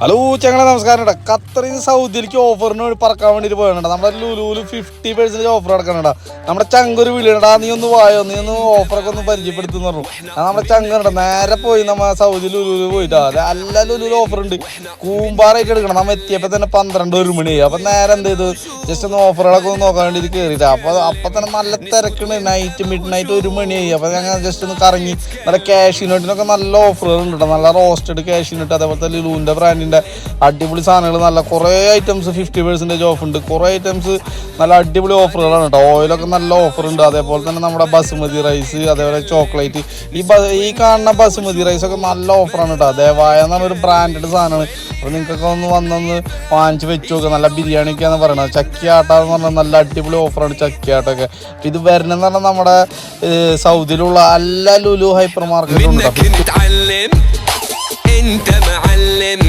Hello ചങ്ങളെ നമസ്കാരം. ഖത്തറിൽ സൗദിയിലേക്ക് ഓഫറിന് പറക്കാൻ വേണ്ടിയിട്ട് പോയിട്ടുണ്ട്. നമ്മുടെ ലുലുവിൽ 50% ഓഫർ നടക്കണുണ്ട്. നമ്മുടെ ചങ്കൊരു വിളിയണ്ടാ, നീ ഒന്ന് വായോ, നീ ഒന്ന് ഓഫറൊക്കെ ഒന്ന് പരിചയപ്പെടുത്തുന്നു പറഞ്ഞു. നമ്മുടെ ചങ്കുണ്ട്. നേരെ പോയി നമ്മ സൗദി ലുലുവിൽ പോയിട്ടാ. എല്ലാ ലുലുവിൽ ഓഫർ ഉണ്ട്. കൂമ്പാറായിട്ട് എടുക്കണം. നമ്മൾ എത്തിയപ്പോൾ തന്നെ 12-1 മണിയായി. അപ്പം നേരെ എന്ത് ചെയ്തു, ജസ്റ്റ് ഒന്ന് ഓഫറുകളൊക്കെ ഒന്ന് നോക്കാൻ വേണ്ടിയിട്ട് കയറിയിട്ട് അപ്പം തന്നെ നല്ല തിരക്കുണ്ട്. മിഡ് നൈറ്റ് 1 മണിയായി. അപ്പം ഞങ്ങൾ ജസ്റ്റ് ഒന്ന് കറങ്ങി. നല്ല ക്യാഷിനോട്ടിനൊക്കെ നല്ല ഓഫറുകൾ ഉണ്ട്. നല്ല റോസ്റ്റഡ് ക്യാഷിനോട്ട്, അതേപോലത്തെ ലുലുവിൻ്റെ ബ്രാൻഡിൻ്റെ അടിപൊളി സാധനങ്ങൾ, നല്ല കുറേ ഐറ്റംസ് 50% ഓഫ് ഉണ്ട്. കുറേ ഐറ്റംസ് നല്ല അടിപൊളി ഓഫറുകളാണ് കേട്ടോ. ഓയിലൊക്കെ നല്ല ഓഫറുണ്ട്. അതേപോലെ തന്നെ നമ്മുടെ ബസുമതി റൈസ്, അതേപോലെ ചോക്ലേറ്റ്, ഈ കാണുന്ന ബസുമതി റൈസൊക്കെ നല്ല ഓഫറാണ് കേട്ടോ. ദയവായ എന്നൊരു ബ്രാൻഡഡ് സാധനമാണ്. അപ്പോൾ നിങ്ങൾക്കൊക്കെ ഒന്ന് വന്നൊന്ന് വാങ്ങിച്ച് വെച്ച് നോക്കുക. നല്ല ബിരിയാണിക്കാന്ന് പറയുന്നത്. ചക്കിയാട്ട എന്ന് പറഞ്ഞാൽ നല്ല അടിപൊളി ഓഫറാണ് ചക്കിയാട്ടൊക്കെ. ഇത് വരുന്നതെന്ന് പറഞ്ഞാൽ നമ്മുടെ സൗദിയിലുള്ള എല്ലാ ലുലു ഹൈപ്പർ മാർക്കറ്റും ഉണ്ട്.